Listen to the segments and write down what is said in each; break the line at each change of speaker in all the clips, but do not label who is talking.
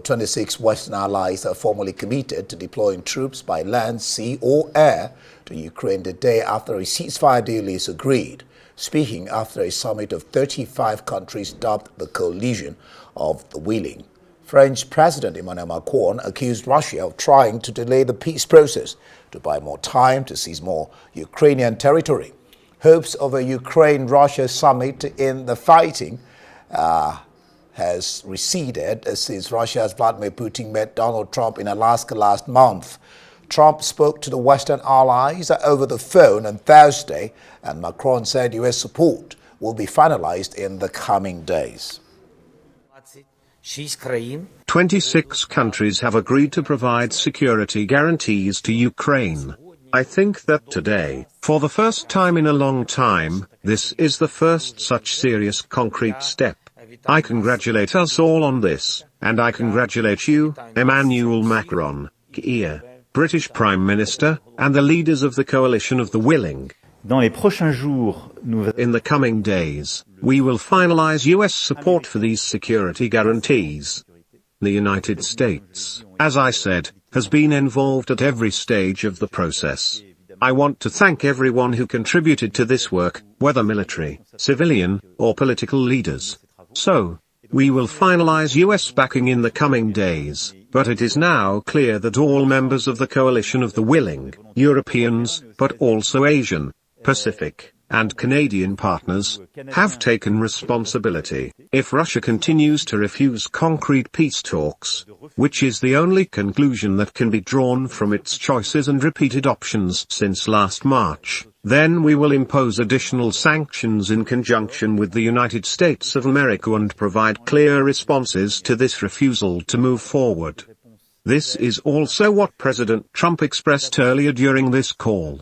26 Western allies are formally committed to deploying troops by land, sea or air to Ukraine the day after a ceasefire deal is agreed, speaking after a summit of 35 countries dubbed the Coalition of the Willing. French President Emmanuel Macron accused Russia of trying to delay the peace process to buy more time to seize more Ukrainian territory. Hopes of a Ukraine-Russia summit in the fighting has receded since Russia's Vladimir Putin met Donald Trump in Alaska last month. Trump spoke to the Western allies over the phone on Thursday, and Macron said U.S. support will be finalized in the coming days.
26 countries have agreed to provide security guarantees to Ukraine. I think that today, for the first time in a long time, this is the first such serious concrete step. I congratulate us all on this, and I congratulate you, Emmanuel Macron, Keir, British Prime Minister, and the leaders of the Coalition of the Willing. In the coming days, we will finalize U.S. support for these security guarantees. The United States, as I said, has been involved at every stage of the process. I want to thank everyone who contributed to this work, whether military, civilian, or political leaders. So, we will finalize U.S. backing in the coming days, but it is now clear that all members of the Coalition of the Willing, Europeans, but also Asian, Pacific, and Canadian partners, have taken responsibility. If Russia continues to refuse concrete peace talks, which is the only conclusion that can be drawn from its choices and repeated options since last March, then we will impose additional sanctions in conjunction with the United States of America and provide clear responses to this refusal to move forward. This is also what President Trump expressed earlier during this call.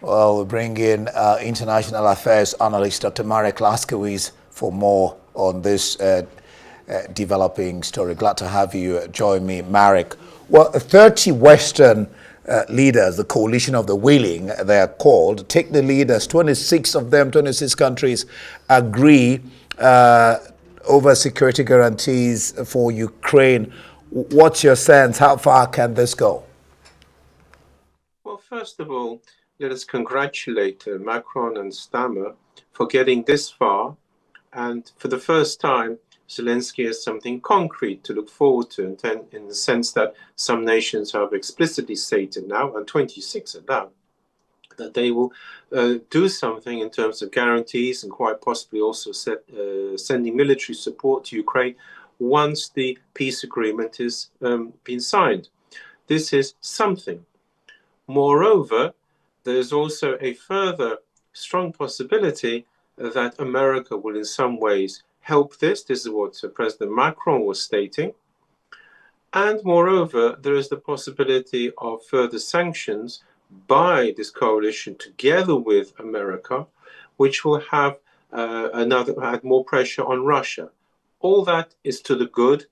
Well, we'll bring in international affairs analyst Dr. Marek Laskiewicz for more on this developing story. Glad to have you join me, Marek. Well, 30 Western leaders, the Coalition of the Willing, they are called, take the leaders, 26 of them, 26 countries agree over security guarantees for Ukraine. What's your sense? How far can this go?
Well, first of all, let us congratulate Macron and Stammer for getting this far. And for the first time, Zelensky has something concrete to look forward to, in the sense that some nations have explicitly stated now, and 26 are now, that they will do something in terms of guarantees and quite possibly also sending military support to Ukraine once the peace agreement is been signed. This is something. Moreover, there's also a further strong possibility that America will in some ways help this. This is what President Macron was stating. And moreover, there is the possibility of further sanctions by this coalition together with America, which will have add more pressure on Russia. All that is to the good.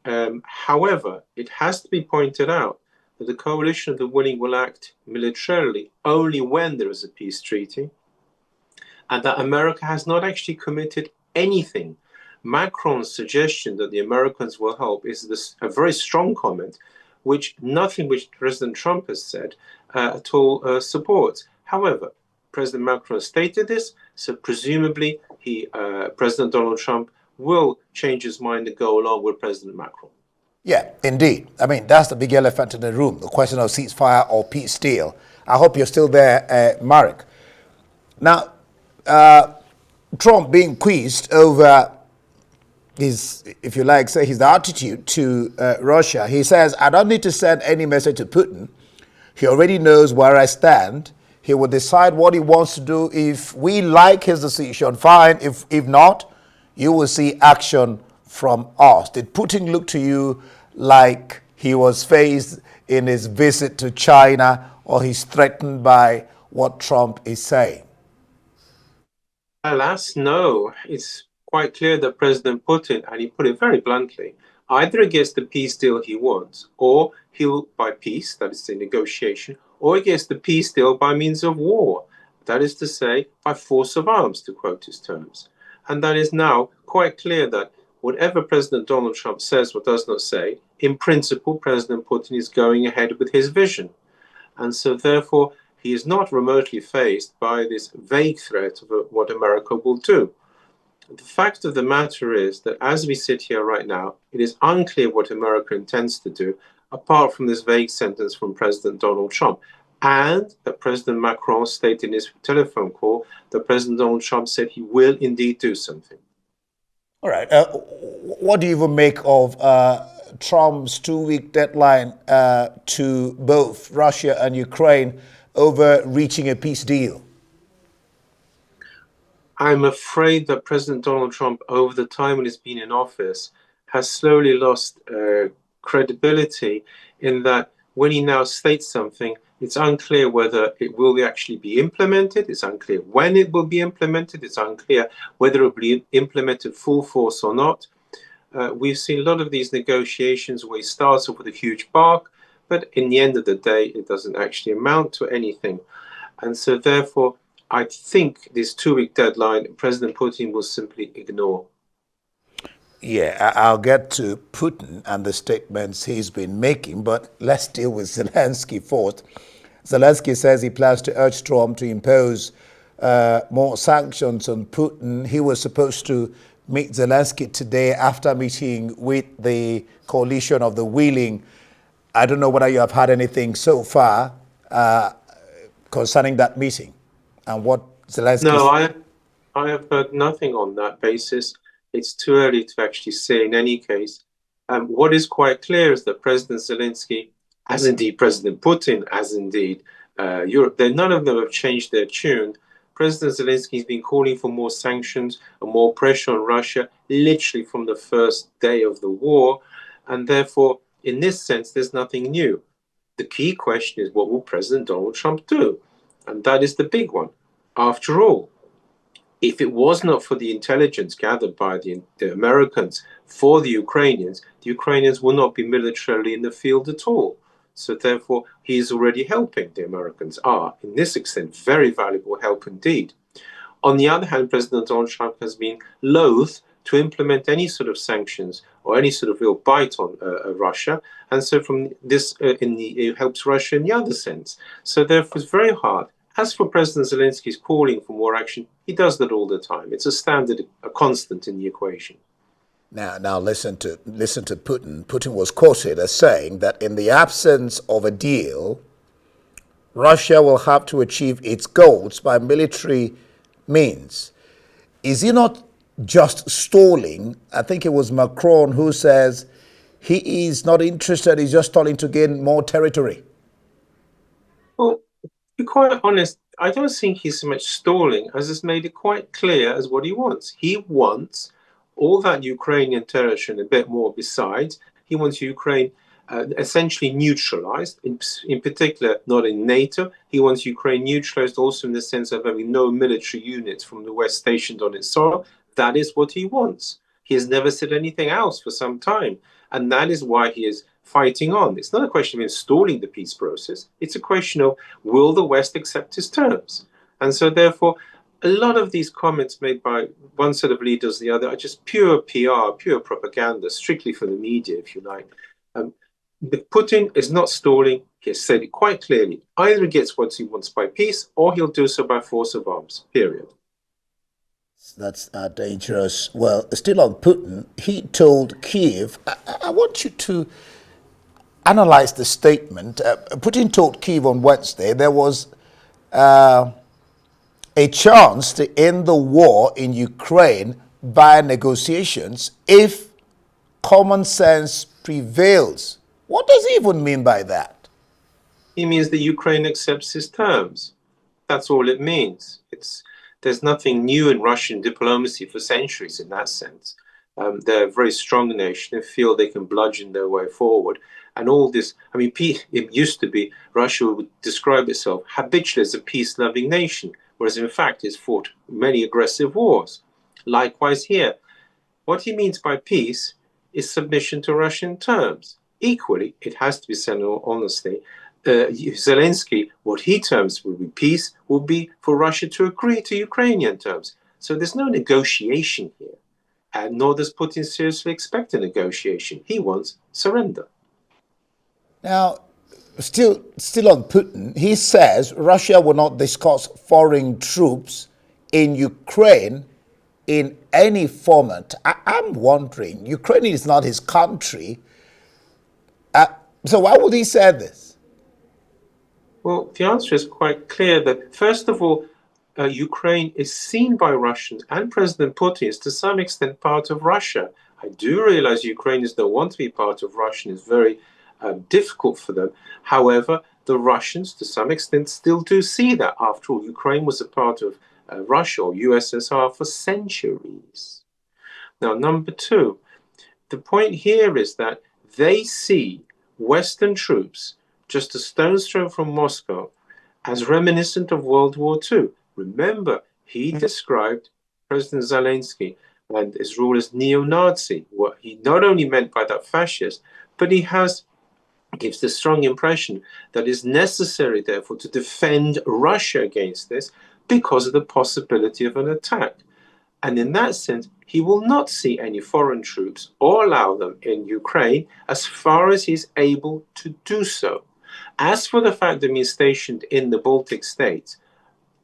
However, it has to be pointed out that the Coalition of the Willing will act militarily only when there is a peace treaty, and that America has not actually committed anything. Macron's suggestion that the Americans will help is a very strong comment, which nothing which President Trump has said at all supports. However, President Macron stated this, so presumably President Donald Trump will change his mind and go along with President Macron.
Yeah, indeed. I mean, that's the big elephant in the room, the question of ceasefire or peace deal. I hope you're still there, Marek. Now, Trump being quizzed over his, if you like, say his attitude to Russia, he says, I don't need to send any message to Putin. He already knows where I stand. He will decide what he wants to do. If we like his decision, fine. If not, you will see action from us. Did Putin look to you like he was faced in his visit to China, or he's threatened by what Trump is saying?
Alas, no. It's quite clear that President Putin, and he put it very bluntly, either gets the peace deal he wants, or he'll, by peace, that is the negotiation, or he gets the peace deal by means of war, that is to say, by force of arms, to quote his terms. And that is now quite clear that whatever President Donald Trump says or does not say, in principle, President Putin is going ahead with his vision. And so therefore, he is not remotely faced by this vague threat of what America will do. The fact of the matter is that as we sit here right now, it is unclear what America intends to do, apart from this vague sentence from President Donald Trump. And that President Macron stated in his telephone call that President Donald Trump said he will indeed do something.
All right. What do you even make of Trump's 2-week deadline to both Russia and Ukraine over reaching a peace deal?
I'm afraid that President Donald Trump, over the time when he's been in office, has slowly lost credibility in that when he now states something, it's unclear whether it will actually be implemented. It's unclear when it will be implemented. It's unclear whether it will be implemented full force or not. We've seen a lot of these negotiations where he starts off with a huge bark, but in the end of the day, it doesn't actually amount to anything. And so therefore, I think this 2-week deadline, President Putin will simply ignore.
Yeah, I'll get to Putin and the statements he's been making, but let's deal with Zelensky first. Zelensky says he plans to urge Trump to impose more sanctions on Putin. He was supposed to meet Zelensky today after meeting with the coalition of the willing. I don't know whether you have had anything so far concerning that meeting and what Zelensky...
No, I have heard nothing on that basis. It's too early to actually say in any case. What is quite clear is that President Zelensky, as indeed President Putin, as indeed Europe, none of them have changed their tune. President Zelensky has been calling for more sanctions and more pressure on Russia literally from the first day of the war. And therefore, in this sense, there's nothing new. The key question is, what will President Donald Trump do? And that is the big one. After all, if it was not for the intelligence gathered by the Americans for the Ukrainians will not be militarily in the field at all. So therefore, he is already helping. The Americans are, in this extent, very valuable help indeed. On the other hand, President Donald Trump has been loath to implement any sort of sanctions or any sort of real bite on Russia. And so from this, it helps Russia in the other sense. So therefore, it's very hard. As for President Zelensky's calling for more action, he does that all the time. It's a standard, a constant in the equation.
Now listen to Putin. Putin was quoted as saying that in the absence of a deal, Russia will have to achieve its goals by military means. Is he not just stalling? I think it was Macron who says he is not interested, he's just stalling to gain more territory.
Well, to be quite honest, I don't think he's so much stalling as has made it quite clear as what he wants. He wants all that Ukrainian territory and a bit more besides. He wants Ukraine essentially neutralized, in particular not in NATO. He wants Ukraine neutralized also in the sense of having no military units from the West stationed on its soil. That is what he wants. He has never said anything else for some time. And that is why he is fighting on. It's not a question of installing the peace process. It's a question of, will the West accept his terms? And so therefore, a lot of these comments made by one set of leaders, the other, are just pure PR, pure propaganda, strictly for the media, if you like. Putin is not stalling. He has said it quite clearly. Either he gets what he wants by peace, or he'll do so by force of arms, period.
That's dangerous. Well, still on Putin, he told Kyiv, I want you to analyze the statement. Putin told Kyiv on Wednesday there was a chance to end the war in Ukraine by negotiations if common sense prevails. What does he even mean by that?
He means that Ukraine accepts his terms. That's all it means. There's nothing new in Russian diplomacy for centuries in that sense. They're a very strong nation and feel they can bludgeon their way forward. And all this, I mean, it used to be Russia would describe itself habitually as a peace-loving nation, whereas in fact it's fought many aggressive wars. Likewise here. What he means by peace is submission to Russian terms. Equally, it has to be said honestly, Zelensky, what he terms would be peace, would be for Russia to agree to Ukrainian terms. So there's no negotiation here, and nor does Putin seriously expect a negotiation. He wants surrender.
Now, still on Putin, he says Russia will not discuss foreign troops in Ukraine in any format. I'm wondering, Ukraine is not his country. So why would he say this?
Well, the answer is quite clear that, first of all, Ukraine is seen by Russians and President Putin as to some extent part of Russia. I do realize Ukrainians don't want to be part of Russia, and it's very difficult for them. However, the Russians, to some extent, still do see that. After all, Ukraine was a part of Russia or USSR for centuries. Now, number two, the point here is that they see Western troops just a stone's throw from Moscow as reminiscent of World War II. Remember, he described President Zelensky and his rule as neo-Nazi. What he not only meant by that fascist, but he gives the strong impression that it's necessary, therefore, to defend Russia against this because of the possibility of an attack. And in that sense, he will not see any foreign troops or allow them in Ukraine as far as he's able to do so. As for the fact that he's stationed in the Baltic states,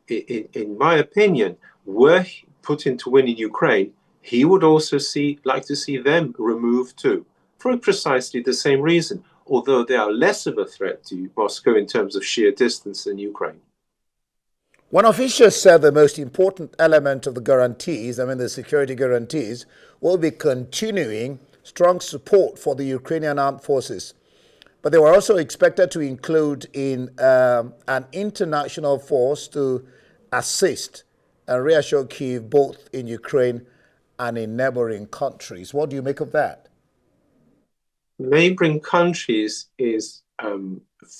in my opinion, were Putin to win in Ukraine, he would also like to see them removed too, for precisely the same reason, although they are less of a threat to Moscow in terms of sheer distance than Ukraine.
One official said the most important element of the guarantees, the security guarantees, will be continuing strong support for the Ukrainian armed forces. But they were also expected to include in an international force to assist and reassure Kyiv both in Ukraine and in neighboring countries. What do you make of that?
Neighboring countries is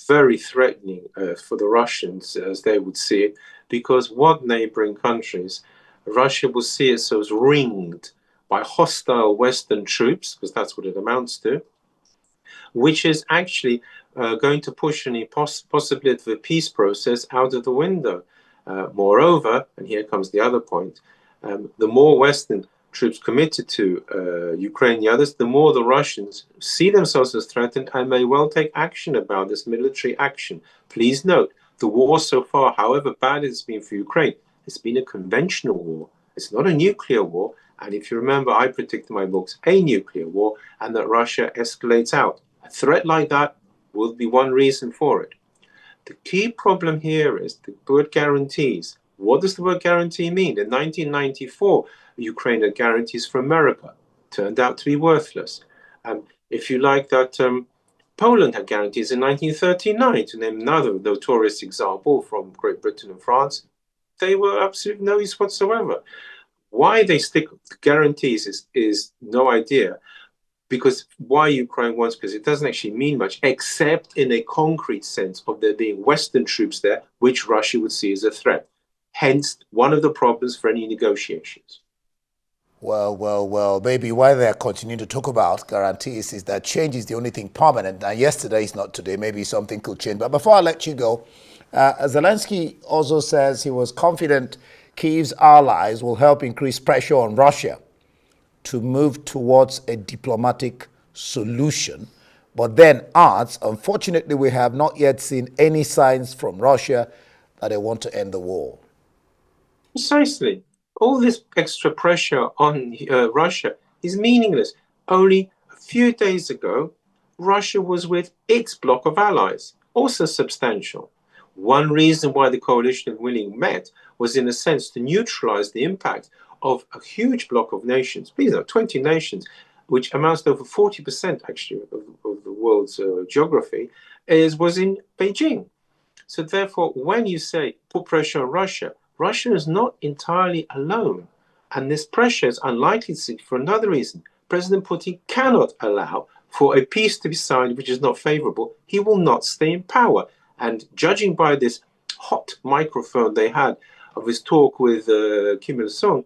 very threatening for the Russians, as they would see it, because what neighboring countries? Russia will see itself as ringed by hostile Western troops, because that's what it amounts to, which is actually going to push any possibility of a peace process out of the window. Moreover, and here comes the other point, the more Western troops committed to Ukraine, the others, the more the Russians see themselves as threatened and may well take action about this military action. Please note, the war so far, however bad it's been for Ukraine, it's been a conventional war. It's not a nuclear war. And if you remember, I predict in my books a nuclear war, and that Russia escalates out. A threat like that will be one reason for it. The key problem here is the word guarantees. What does the word guarantee mean? In 1994, Ukraine had guarantees for America. Turned out to be worthless. If you like that, Poland had guarantees in 1939, to name another notorious example from Great Britain and France. They were absolutely no use whatsoever. Why they stick with guarantees is no idea. Because why Ukraine wants, because it doesn't actually mean much, except in a concrete sense of there being Western troops there, which Russia would see as a threat. Hence, one of the problems for any negotiations.
Well, maybe why they're continuing to talk about guarantees is that change is the only thing permanent. Now, yesterday is not today. Maybe something could change. But before I let you go, Zelensky also says he was confident Kyiv's allies will help increase pressure on Russia to move towards a diplomatic solution, but then adds, unfortunately, we have not yet seen any signs from Russia that they want to end the war.
Precisely. All this extra pressure on Russia is meaningless. Only a few days ago, Russia was with its bloc of allies, also substantial. One reason why the coalition of willing met was, in a sense, to neutralize the impact of a huge bloc of nations, please note, 20 nations, which amounts to over 40% actually of the world's geography, was in Beijing. So therefore, when you say put pressure on Russia, Russia is not entirely alone. And this pressure is unlikely to succeed for another reason. President Putin cannot allow for a peace to be signed which is not favorable. He will not stay in power. And judging by this hot microphone they had of his talk with Kim Il-sung,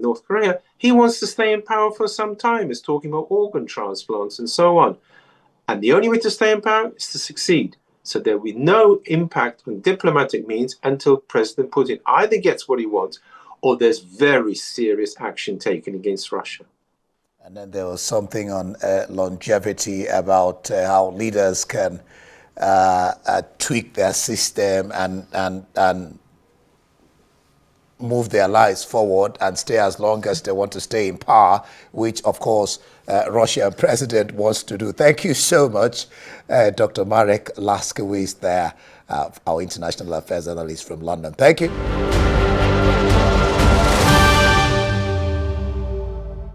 North Korea, he wants to stay in power for some time. He's talking about organ transplants and so on. And the only way to stay in power is to succeed. So there will be no impact on diplomatic means until President Putin either gets what he wants or there's very serious action taken against Russia.
And then there was something on longevity about how leaders can tweak their system and move their lives forward and stay as long as they want to stay in power, which, of course, Russian president wants to do. Thank you so much, Dr. Marek Laskiewicz there, our international affairs analyst from London. Thank you.